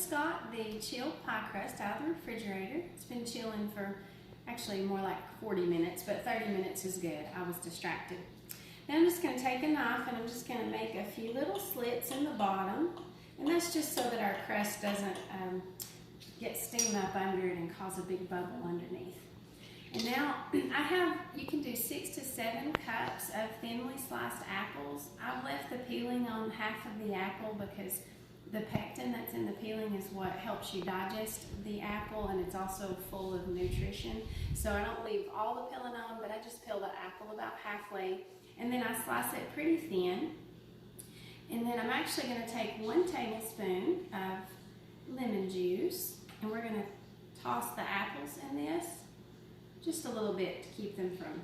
just got the chilled pie crust out of the refrigerator. It's been chilling for actually more like 40 minutes, but 30 minutes is good. I was distracted. Now I'm just going to take a knife and I'm just going to make a few little slits in the bottom. And that's just so that our crust doesn't get steam up under it and cause a big bubble underneath. And now you can do 6 to 7 cups of thinly sliced apples. I've left the peeling on half of the apple because the pectin that's in the peeling is what helps you digest the apple, and it's also full of nutrition. So I don't leave all the peeling on, but I just peel the apple about halfway, and then I slice it pretty thin. And then I'm actually going to take 1 tablespoon of lemon juice, and we're going to toss the apples in this just a little bit to keep them from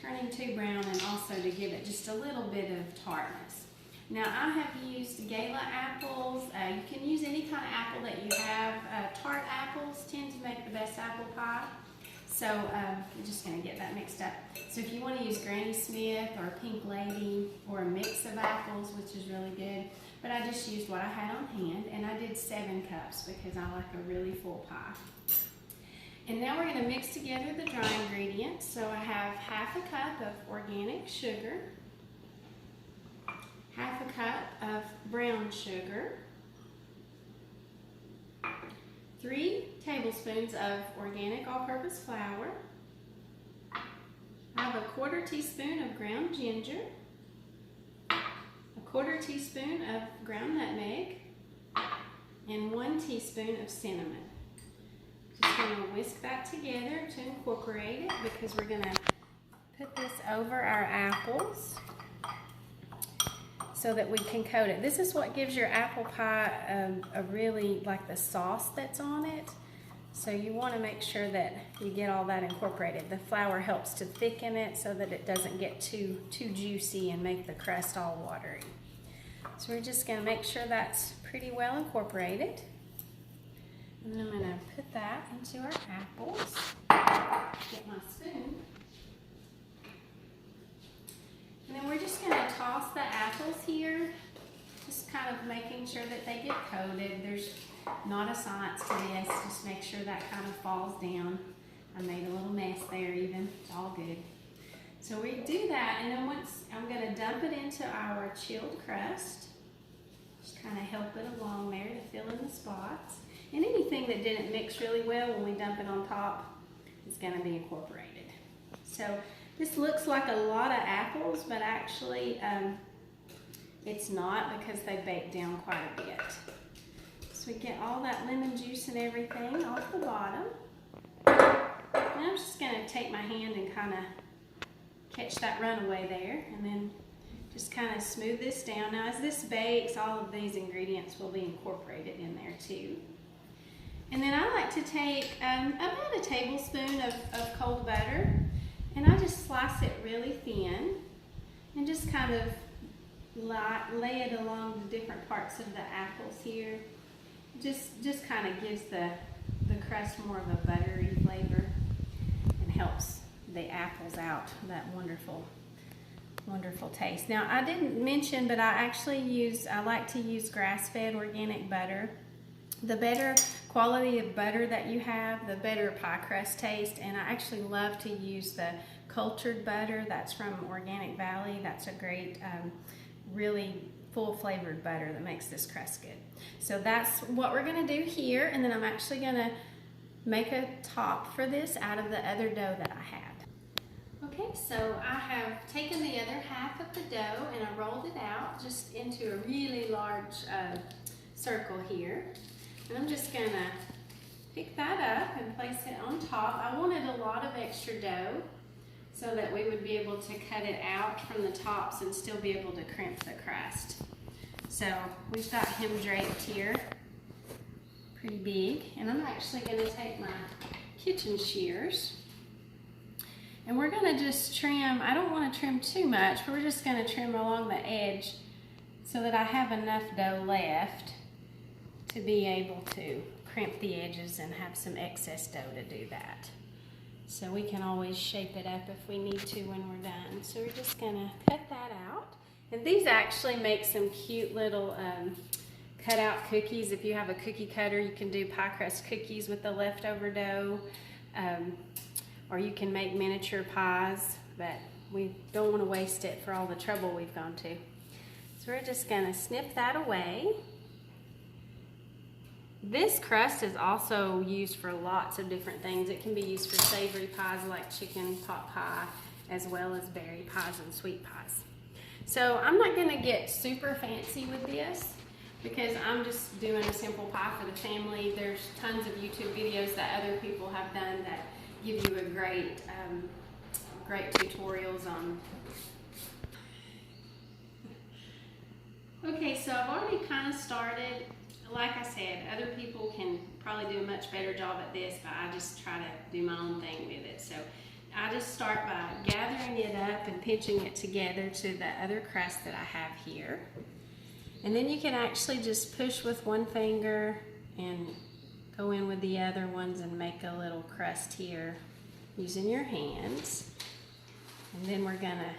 turning too brown, and also to give it just a little bit of tartness. Now I have used Gala apples. You can use any kind of apple that you have. Tart apples tend to make the best apple pie. So I'm just going to get that mixed up. So if you want to use Granny Smith or Pink Lady or a mix of apples, which is really good, but I just used what I had on hand, and I did 7 cups because I like a really full pie. And now we're going to mix together the dry ingredients. So I have half a cup of organic sugar, half a cup of brown sugar, 3 tablespoons of organic all-purpose flour. I have a 1/4 teaspoon of ground ginger, a 1/4 teaspoon of ground nutmeg, and 1 teaspoon of cinnamon. Just going to whisk that together to incorporate it, because we're going to put this over our apples so that we can coat it. This is what gives your apple pie a really, like the sauce that's on it. So you want to make sure that you get all that incorporated. The flour helps to thicken it so that it doesn't get too juicy and make the crust all watery. So we're just going to make sure that's pretty well incorporated. And then I'm going to put that into our apples. Get my spoon. And then we're just going to toss the apples here, just kind of making sure that they get coated. There's not a science to this, just make sure that kind of falls down. I made a little mess there even, it's all good. So we do that, and then once I'm going to dump it into our chilled crust, just kind of help it along there to fill in the spots. And anything that didn't mix really well when we dump it on top is going to be incorporated. So this looks like a lot of apples, but actually it's not, because they bake down quite a bit. So we get all that lemon juice and everything off the bottom. And I'm just going to take my hand and kind of catch that runaway there, and then just kind of smooth this down. Now as this bakes, all of these ingredients will be incorporated in there too. And then I like to take about a tablespoon of cold butter, and I just slice it really thin and just kind of lay it along the different parts of the apples here. Just kind of gives the crust more of a buttery flavor and helps the apples out that wonderful taste. Now I didn't mention, but I like to use grass-fed organic butter. The better quality of butter that you have, the better pie crust taste. And I actually love to use the cultured butter that's from Organic Valley. That's a great, really full flavored butter that makes this crust good. So that's what we're going to do here, and then I'm actually going to make a top for this out of the other dough that I had. Okay, so I have taken the other half of the dough and I rolled it out just into a really large circle here. And I'm just going to pick that up and place it on top. I wanted a lot of extra dough so that we would be able to cut it out from the tops and still be able to crimp the crust. So we've got him draped here, pretty big. And I'm actually going to take my kitchen shears, and we're going to just trim. I don't want to trim too much, but we're just going to trim along the edge so that I have enough dough left to be able to crimp the edges and have some excess dough to do that. So we can always shape it up if we need to when we're done. So we're just going to cut that out. And these actually make some cute little cut out cookies. If you have a cookie cutter, you can do pie crust cookies with the leftover dough, or you can make miniature pies, but we don't want to waste it for all the trouble we've gone to. So we're just gonna snip that away. This crust is also used for lots of different things. It can be used for savory pies like chicken pot pie, as well as berry pies and sweet pies. So I'm not gonna get super fancy with this because I'm just doing a simple pie for the family. There's tons of YouTube videos that other people have done that give you a great tutorials on. Okay, so I've already kind of started. Like I said, other people can probably do a much better job at this, but I just try to do my own thing with it. So I just start by gathering it up and pinching it together to the other crust that I have here. And then you can actually just push with one finger and go in with the other ones and make a little crust here using your hands. And then we're gonna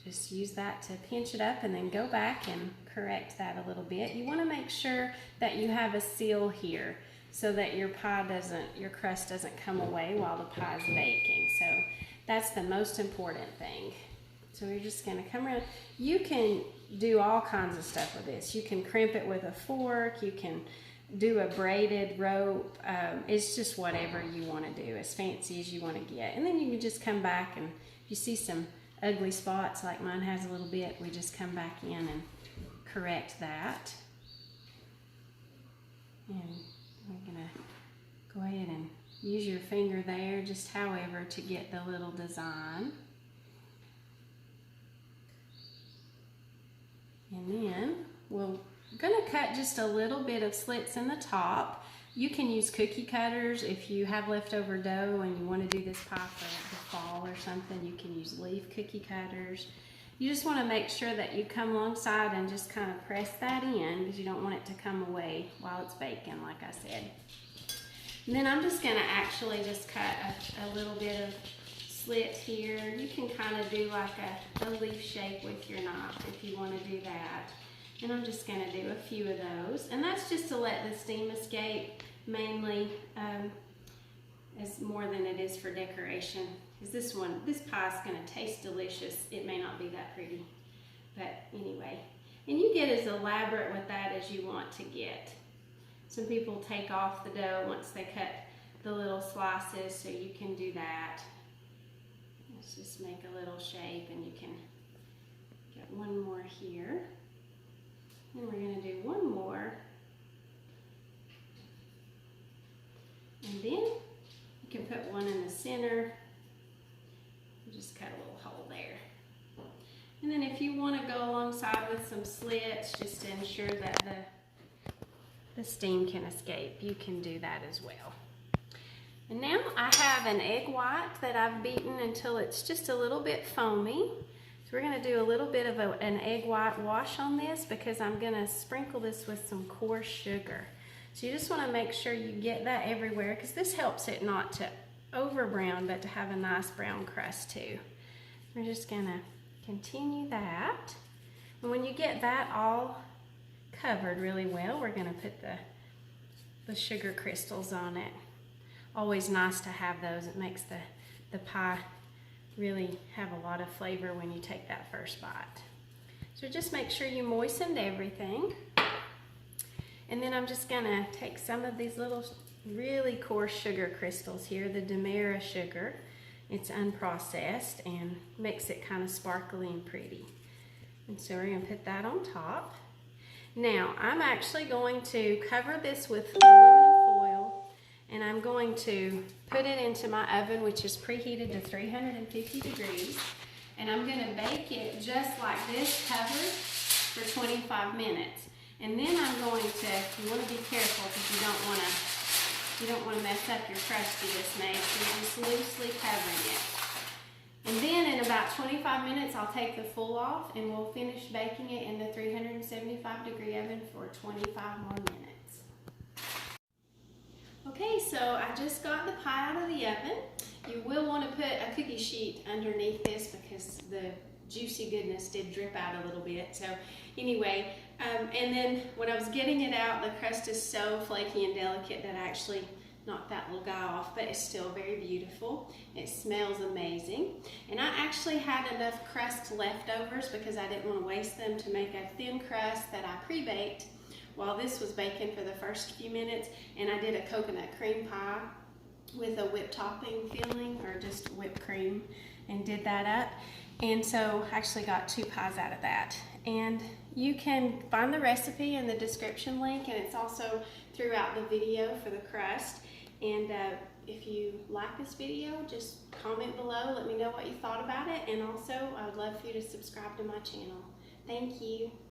just use that to pinch it up and then go back and correct that a little bit. You want to make sure that you have a seal here so that your crust doesn't come away while the pie is baking. So that's the most important thing. So we're just going to come around. You can do all kinds of stuff with this. You can crimp it with a fork. You can do a braided rope. It's just whatever you want to do, as fancy as you want to get. And then you can just come back, and if you see some ugly spots like mine has a little bit, we just come back in and correct that. And we're gonna go ahead and use your finger there, just however, to get the little design. And then we're gonna cut just a little bit of slits in the top. You can use cookie cutters if you have leftover dough and you want to do this pie for the fall or something. You can use leaf cookie cutters. You just want to make sure that you come alongside and just kind of press that in, because you don't want it to come away while it's baking, like I said. And then I'm just going to actually just cut a little bit of slit here. You can kind of do like a leaf shape with your knife if you want to do that. And I'm just going to do a few of those. And that's just to let the steam escape, mainly, as more than it is for decoration. Because this pie is going to taste delicious. It may not be that pretty, but anyway. And you get as elaborate with that as you want to get. Some people take off the dough once they cut the little slices, so you can do that. Let's just make a little shape, and you can get one more here. And we're going to do one more. And then you can put one in the center. Just cut a little hole there. And then if you want to go alongside with some slits, just to ensure that the steam can escape, you can do that as well. And now I have an egg white that I've beaten until it's just a little bit foamy. So we're going to do a little bit of an egg white wash on this, because I'm going to sprinkle this with some coarse sugar. So you just want to make sure you get that everywhere, because this helps it not to over brown, but to have a nice brown crust too. We're just going to continue that. And when you get that all covered really well, we're going to put the sugar crystals on it. Always nice to have those. It makes the pie really have a lot of flavor when you take that first bite. So just make sure you moistened everything. And then I'm just gonna take some of these little really coarse sugar crystals here, the Demerara sugar. It's unprocessed and makes it kind of sparkly and pretty. And so we're gonna put that on top. Now, I'm actually going to cover this with aluminum foil, and I'm going to put it into my oven, which is preheated to 350 degrees. And I'm gonna bake it just like this, covered, for 25 minutes. And then I'm going to, you wanna be careful because you don't wanna mess up your crust you just made, so you're just loosely covering it. And then in about 25 minutes, I'll take the full off and we'll finish baking it in the 375 degree oven for 25 more minutes. Okay, so I just got the pie out of the oven. You will want to put a cookie sheet underneath this because the juicy goodness did drip out a little bit. So anyway, and then when I was getting it out, the crust is so flaky and delicate that I actually knocked that little guy off, but it's still very beautiful. It smells amazing. And I actually had enough crust leftovers because I didn't want to waste them to make a thin crust that I pre-baked while this was baking for the first few minutes. And I did a coconut cream pie with a whipped topping filling, or just whipped cream, and did that up. And so I actually got 2 pies out of that. And you can find the recipe in the description link, and it's also throughout the video for the crust. And if you like this video, just comment below, let me know what you thought about it, and also I would love for you to subscribe to my channel. Thank you.